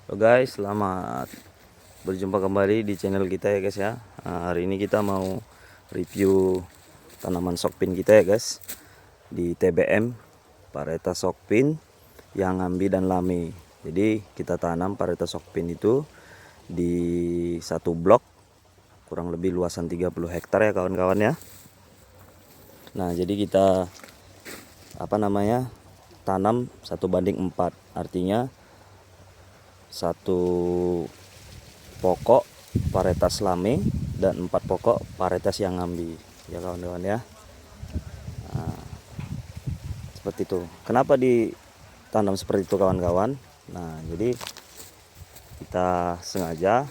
Halo guys, selamat berjumpa kembali di channel kita ya guys ya. Hari ini kita mau review tanaman sokpin kita ya guys, di TBM varietas sokpin yang ambi dan lame. Jadi kita tanam varietas sokpin itu di satu blok kurang lebih luasan 30 hektar ya kawan-kawan ya. Nah jadi kita tanam 1:4, artinya satu pokok varietas lame dan 4 pokok varietas yang ambi ya kawan-kawan ya. Nah, seperti itu. Kenapa ditanam seperti itu kawan-kawan? Nah jadi kita sengaja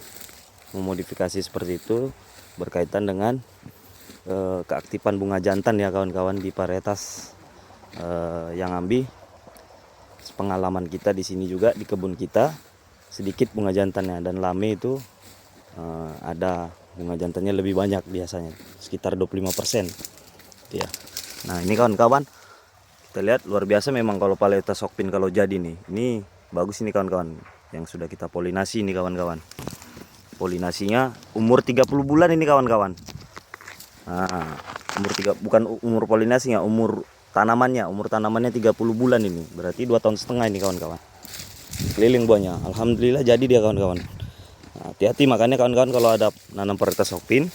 memodifikasi seperti itu berkaitan dengan keaktifan bunga jantan ya kawan-kawan di varietas yang ambi. Pengalaman kita di sini juga di kebun kita sedikit bunga jantannya, dan lame itu ada bunga jantannya lebih banyak biasanya, sekitar 25% ya. Nah ini kawan-kawan, kita lihat luar biasa memang kalau varietas sokpin kalau jadi nih. Ini bagus ini kawan-kawan, yang sudah kita polinasi ini kawan-kawan. Polinasinya umur 30 bulan ini kawan-kawan. Nah, bukan umur polinasinya, umur tanamannya 30 bulan ini. Berarti 2,5 tahun ini kawan-kawan. Keliling buahnya, alhamdulillah jadi dia kawan-kawan. Nah, hati-hati makanya kawan-kawan kalau ada nanam varietas sokpin,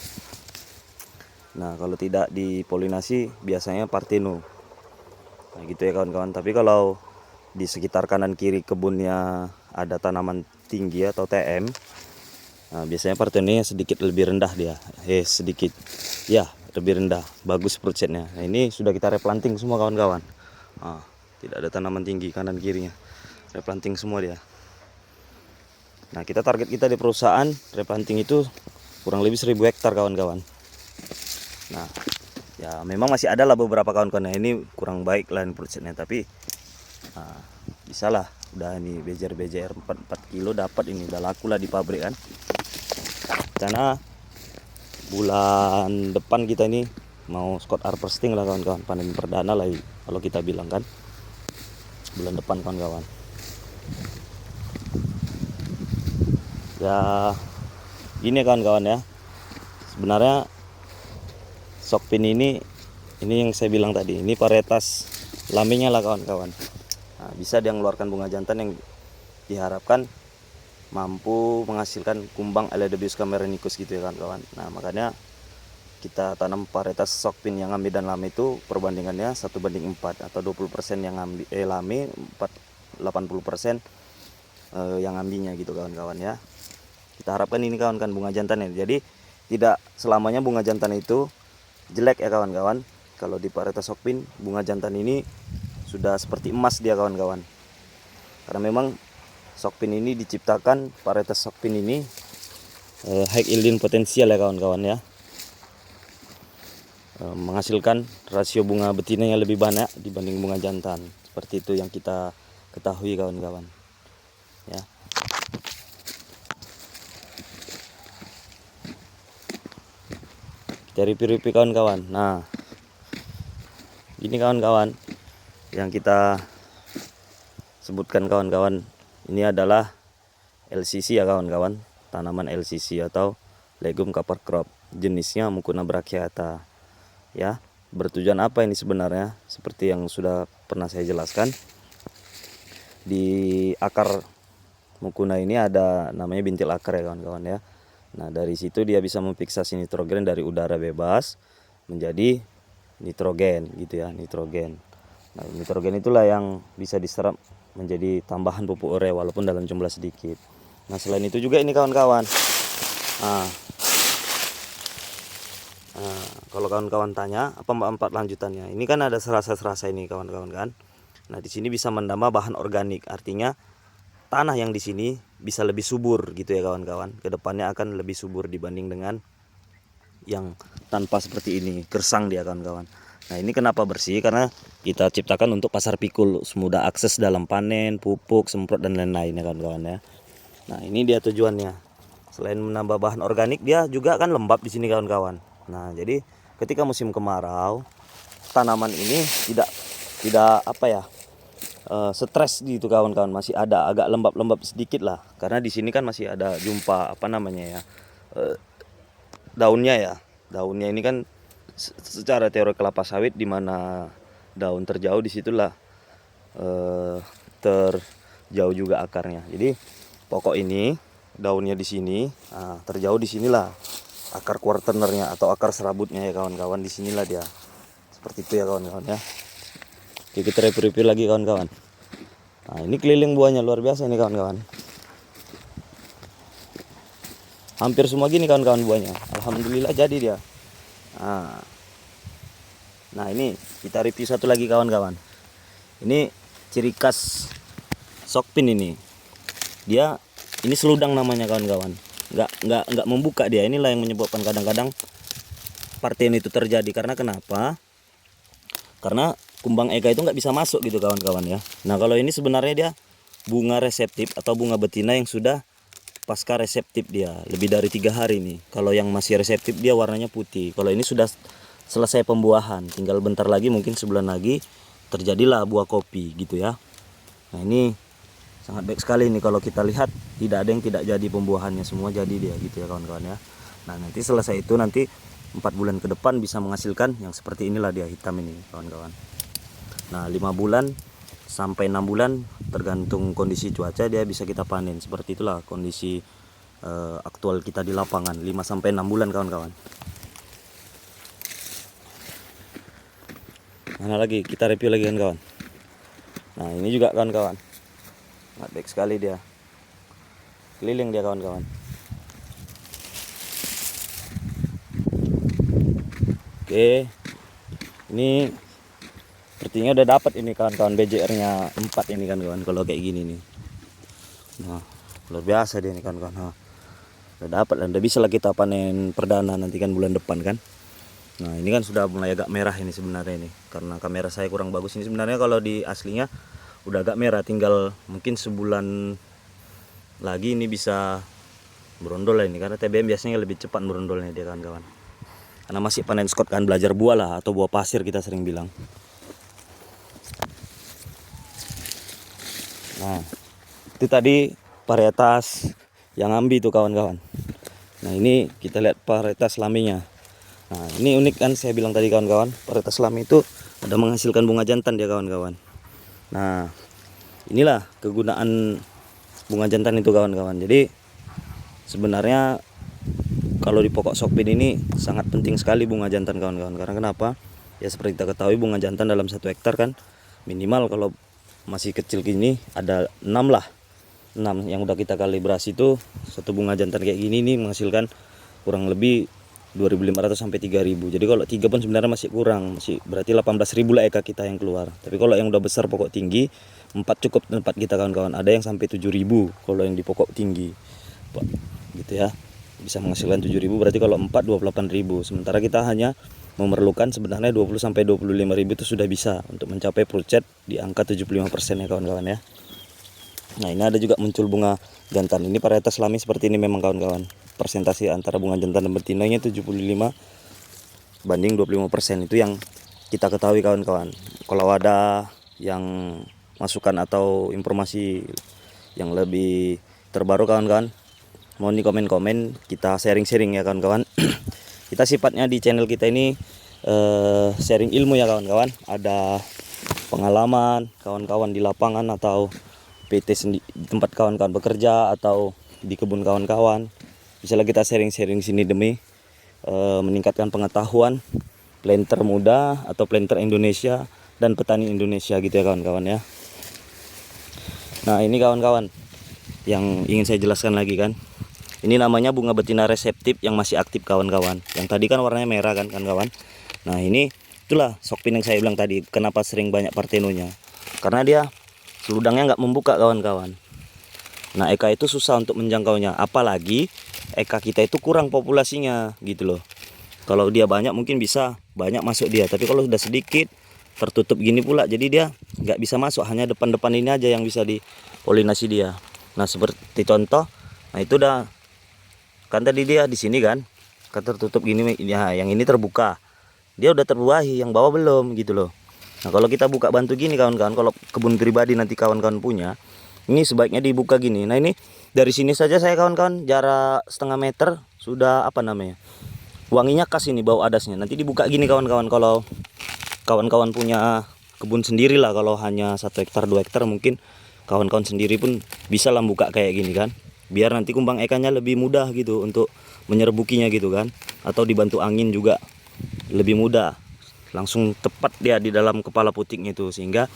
nah kalau tidak dipolinasi biasanya parteno. Nah gitu ya kawan-kawan. Tapi kalau di sekitar kanan kiri kebunnya ada tanaman tinggi atau TM, nah biasanya partenonya sedikit lebih rendah dia, sedikit ya lebih rendah, bagus fruit setnya. Nah ini sudah kita replanting semua kawan-kawan. Nah, tidak ada tanaman tinggi kanan kirinya, replanting semua dia. Nah kita target kita di perusahaan replanting itu kurang lebih 1000 hektar kawan-kawan. Nah ya memang masih ada lah beberapa kawan-kawan. Nah, ini kurang baik lah fruit setnya, tapi bisa lah. Udah ini BJR 4 kilo dapat, ini udah laku lah di pabrik kan. Karena bulan depan kita ini mau Scott harvesting lah kawan-kawan, panen perdana lah kalau kita bilang kan, bulan depan kawan-kawan. Ya ini kawan-kawan ya, sebenarnya sokpin ini yang saya bilang tadi, ini varietas lamenya lah kawan-kawan. Nah, bisa dia mengeluarkan bunga jantan yang diharapkan mampu menghasilkan kumbang Elaedobius cameronicus gitu ya kawan-kawan. Nah makanya kita tanam varietas sokpin yang ambi dan lame itu perbandingannya 1:4, atau 20% yang ambi lame, 80% yang ambinya gitu kawan-kawan ya. Kita harapkan ini kawan-kawan bunga jantannya. Jadi tidak selamanya bunga jantan itu jelek ya kawan-kawan. Kalau di varietas sokpin bunga jantan ini sudah seperti emas dia kawan-kawan. Karena memang sokpin ini diciptakan, varietas sokpin ini high yielding potensial ya kawan-kawan ya. Menghasilkan rasio bunga betina yang lebih banyak dibanding bunga jantan. Seperti itu yang kita ketahui kawan-kawan ya. Kita review kawan-kawan. Nah ini kawan-kawan yang kita sebutkan kawan-kawan, ini adalah LCC ya kawan-kawan, tanaman LCC atau legum cover crop, jenisnya Mucuna brachyata ya. Bertujuan apa ini sebenarnya? Seperti yang sudah pernah saya jelaskan, di akar Mucuna ini ada namanya bintil akar ya kawan-kawan ya. Nah dari situ dia bisa memfiksasi nitrogen dari udara bebas menjadi nitrogen gitu ya, nitrogen. Nah nitrogen itulah yang bisa diserap menjadi tambahan pupuk urea walaupun dalam jumlah sedikit. Nah selain itu juga ini kawan-kawan, kalau kawan-kawan tanya apa manfaat lanjutannya, ini kan ada serasa-serasa ini kawan-kawan kan. Nah di sini bisa menambah bahan organik, artinya tanah yang di sini bisa lebih subur gitu ya kawan-kawan. Kedepannya akan lebih subur dibanding dengan yang tanpa seperti ini, gersang dia kawan-kawan. Nah ini kenapa bersih, karena kita ciptakan untuk pasar pikul, semudah akses dalam panen, pupuk, semprot dan lain-lain ya kawan-kawan ya. Nah ini dia tujuannya, selain menambah bahan organik dia juga kan lembab di sini kawan-kawan. Nah jadi ketika musim kemarau tanaman ini tidak stres gitu kawan-kawan, masih ada agak lembab-lembab sedikit lah, karena di sini kan masih ada jumpa apa namanya ya, daunnya ya. Daunnya ini kan secara teori kelapa sawit, di mana daun terjauh disitulah terjauh juga akarnya. Jadi pokok ini daunnya di sini, nah, terjauh di sinilah akar kuartenernya atau akar serabutnya ya kawan-kawan, di sinilah dia. Seperti itu ya kawan-kawan ya. Oke, kita review lagi kawan-kawan. Nah, ini keliling buahnya luar biasa ini kawan-kawan. Hampir semua gini kawan-kawan buahnya. Alhamdulillah jadi dia. Nah, ini kita review satu lagi kawan-kawan. Ini ciri khas sokpin ini. Dia ini seludang namanya kawan-kawan. Nggak membuka dia. Inilah yang menyebabkan kadang-kadang parten itu terjadi. Karena kenapa? Karena kumbang eka itu nggak bisa masuk gitu kawan-kawan ya. Nah, kalau ini sebenarnya dia bunga reseptif atau bunga betina yang sudah pasca reseptif, dia lebih dari 3 hari nih. Kalau yang masih reseptif dia warnanya putih. Kalau ini sudah selesai pembuahan, tinggal bentar lagi, mungkin sebulan lagi terjadilah buah kopi gitu ya. Nah, ini sangat baik sekali nih, kalau kita lihat tidak ada yang tidak jadi pembuahannya, semua jadi dia gitu ya kawan-kawan ya. Nah, nanti selesai itu nanti 4 bulan ke depan bisa menghasilkan yang seperti inilah dia, hitam ini kawan-kawan. Nah, 5 bulan sampai 6 bulan tergantung kondisi cuaca dia bisa kita panen. Seperti itulah kondisi aktual kita di lapangan, 5 sampai 6 bulan kawan-kawan. Mana lagi kita review lagi kan kawan. Nah, ini juga kawan-kawan, sangat baik sekali dia, keliling dia kawan-kawan. Oke, ini sepertinya udah dapat ini kawan-kawan, BJR-nya 4 ini kan kawan, kalau kayak gini nih. Nah, luar biasa dia nih kawan-kawan. Nah, udah dapat dan udah bisa lah kita panen perdana nanti kan bulan depan kan. Nah, ini kan sudah mulai agak merah ini sebenarnya ini, karena kamera saya kurang bagus ini sebenarnya. Kalau di aslinya udah agak merah, tinggal mungkin sebulan lagi ini bisa berondol lah ini, karena TBM biasanya lebih cepat berondolnya dia kawan-kawan. Karena masih panen Scott kan, belajar buah lah, atau buah pasir kita sering bilang. Nah, itu tadi varietas yang ambi itu kawan-kawan. Nah, ini kita lihat varietas laminya. Nah, ini unik kan, saya bilang tadi kawan-kawan, varietas lami itu ada menghasilkan bunga jantan dia kawan-kawan. Nah, inilah kegunaan bunga jantan itu kawan-kawan. Jadi sebenarnya kalau di pokok sokpin ini sangat penting sekali bunga jantan kawan-kawan. Karena kenapa? Ya seperti kita ketahui, bunga jantan dalam 1 hektar kan minimal kalau masih kecil gini ada 6 lah. 6 yang udah kita kalibrasi itu, satu bunga jantan kayak gini nih menghasilkan kurang lebih 2.500 sampai 3.000. Jadi kalau 3 pun sebenarnya masih kurang, masih berarti 18.000 lah eka kita yang keluar. Tapi kalau yang udah besar pokok tinggi, 4 cukup tempat kita kawan-kawan. Ada yang sampai 7.000 kalau yang di pokok tinggi, gitu ya. Bisa menghasilkan 7.000, berarti kalau 4 28.000. Sementara kita hanya memerlukan sebenarnya 20 sampai 25.000 itu sudah bisa untuk mencapai full set di angka 75% ya kawan-kawan ya. Nah, ini ada juga muncul bunga jantan. Ini varietas lami seperti ini memang kawan-kawan. Persentase antara bunga jantan dan betinanya 75 banding 25%, itu yang kita ketahui kawan-kawan. Kalau ada yang masukan atau informasi yang lebih terbaru kawan-kawan, mohon di komen-komen, kita sharing-sharing ya kawan-kawan. Kita sifatnya di channel kita ini sharing ilmu ya kawan-kawan. Ada pengalaman kawan-kawan di lapangan atau PT tempat kawan-kawan bekerja atau di kebun kawan-kawan. Misalnya kita sharing-sharing sini demi meningkatkan pengetahuan planter muda atau planter Indonesia dan petani Indonesia gitu ya kawan-kawan ya. Nah, ini kawan-kawan yang ingin saya jelaskan lagi kan. Ini namanya bunga betina reseptif yang masih aktif kawan-kawan. Yang tadi kan warnanya merah kan kawan-kawan. Nah, ini itulah sokpin yang saya bilang tadi. Kenapa sering banyak partenonya? Karena dia seludangnya nggak membuka kawan-kawan. Nah, eka itu susah untuk menjangkaunya. Apalagi eka kita itu kurang populasinya gitu loh. Kalau dia banyak mungkin bisa banyak masuk dia. Tapi kalau sudah sedikit tertutup gini pula, jadi dia nggak bisa masuk. Hanya depan-depan ini aja yang bisa dipolinasi dia. Nah, seperti contoh. Nah, itu udah kan tadi dia di sini kan tertutup gini ya, yang ini terbuka, dia udah terbuahi, yang bawah belum gitu loh. Nah kalau kita buka bantu gini kawan-kawan, kalau kebun pribadi nanti kawan-kawan punya, ini sebaiknya dibuka gini. Nah ini dari sini saja saya kawan-kawan, jarak setengah meter sudah apa namanya, wanginya khas ini, bau adasnya. Nanti dibuka gini kawan-kawan. Kalau kawan-kawan punya kebun sendiri lah, kalau hanya 1 hektar 2 hektar mungkin kawan-kawan sendiri pun bisa lah buka kayak gini kan, biar nanti kumbang ikannya lebih mudah gitu untuk menyerbukinya gitu kan, atau dibantu angin juga lebih mudah, langsung tepat dia di dalam kepala putiknya itu, sehingga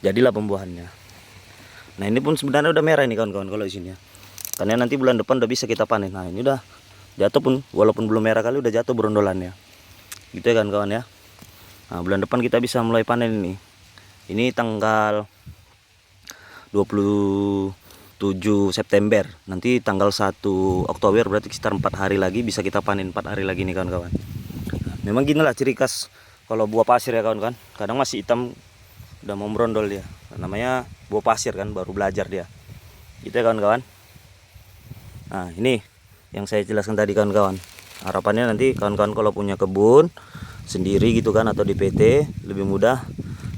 jadilah pembuahannya. Nah ini pun sebenarnya udah merah ini kawan-kawan kalau di sini ya, karena nanti bulan depan udah bisa kita panen. Nah ini udah jatuh pun, walaupun belum merah kali udah jatuh berondolannya gitu ya kan kawan ya. Nah bulan depan kita bisa mulai panen ini. Ini tanggal 27 September, nanti tanggal 1 Oktober, berarti sekitar 4 hari lagi bisa kita panen, 4 hari lagi nih kawan-kawan. Memang gini lah ciri khas kalau buah pasir ya kawan-kawan, kadang masih hitam udah mau merondol dia, namanya buah pasir kan, baru belajar dia gitu ya kawan-kawan. Nah ini yang saya jelaskan tadi kawan-kawan, harapannya nanti kawan-kawan kalau punya kebun sendiri gitu kan, atau di PT lebih mudah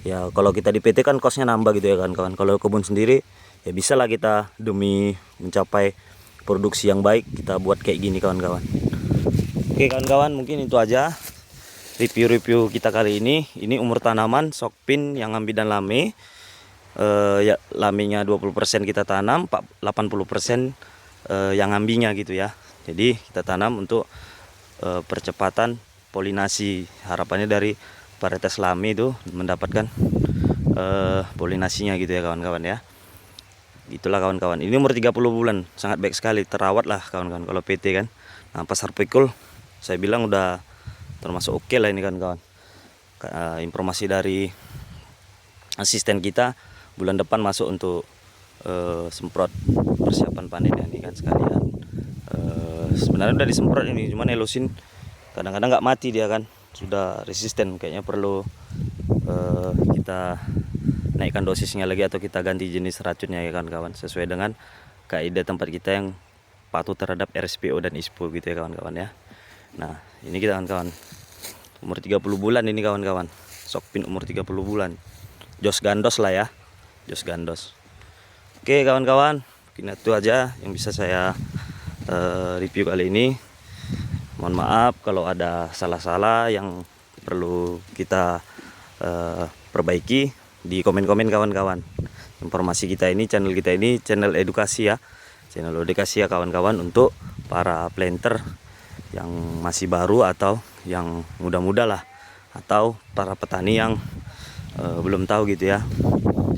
ya. Kalau kita di PT kan kosnya nambah gitu ya kawan-kawan, kalau kebun sendiri ya bisa lah kita, demi mencapai produksi yang baik kita buat kayak gini kawan-kawan. Oke kawan-kawan, mungkin itu aja review-review kita kali ini. Ini umur tanaman sokpin yang ambi dan lame. Ya lamenya 20% kita tanam, 80% yang ambinya gitu ya. Jadi kita tanam untuk percepatan polinasi. Harapannya dari varietas lame itu mendapatkan polinasinya gitu ya kawan-kawan ya. Itulah kawan-kawan. Ini umur 30 bulan, sangat baik sekali, terawat lah kawan-kawan kalau PT kan. Nah pasar pikul saya bilang udah termasuk oke lah ini kawan-kawan. Informasi dari asisten kita, bulan depan masuk untuk semprot persiapan panen ini kan sekalian. Sebenarnya udah disemprot ini, cuman elosin kadang-kadang nggak mati dia kan, sudah resisten, kayaknya perlu kita naikkan dosisnya lagi atau kita ganti jenis racunnya ya kawan-kawan, sesuai dengan kaidah tempat kita yang patuh terhadap RSPO dan ISPO gitu ya kawan-kawan ya. Nah ini kita kawan-kawan umur 30 bulan ini kawan-kawan, sokpin umur 30 bulan, jos gandos lah ya, jos gandos. Oke kawan-kawan, mungkin itu aja yang bisa saya review kali ini. Mohon maaf kalau ada salah-salah yang perlu kita perbaiki di komen-komen kawan-kawan. Informasi kita ini, channel kita ini channel edukasi ya, channel edukasi ya kawan-kawan, untuk para planter yang masih baru atau yang muda-muda lah, atau para petani yang belum tahu gitu ya.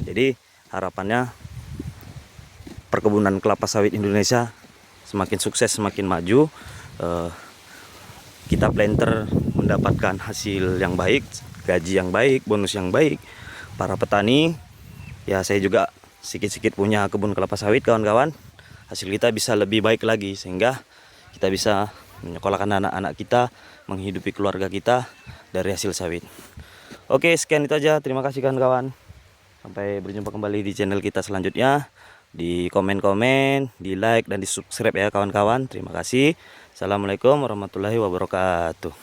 Jadi harapannya perkebunan kelapa sawit Indonesia semakin sukses, semakin maju, kita planter mendapatkan hasil yang baik, gaji yang baik, bonus yang baik. Para petani ya, saya juga sedikit-sedikit punya kebun kelapa sawit kawan-kawan, hasil kita bisa lebih baik lagi, sehingga kita bisa menyekolahkan anak-anak kita, menghidupi keluarga kita dari hasil sawit. Oke, sekian itu aja, terima kasih kawan-kawan, sampai berjumpa kembali di channel kita selanjutnya. Di komen-komen, di like dan di subscribe ya kawan-kawan. Terima kasih. Assalamualaikum warahmatullahi wabarakatuh.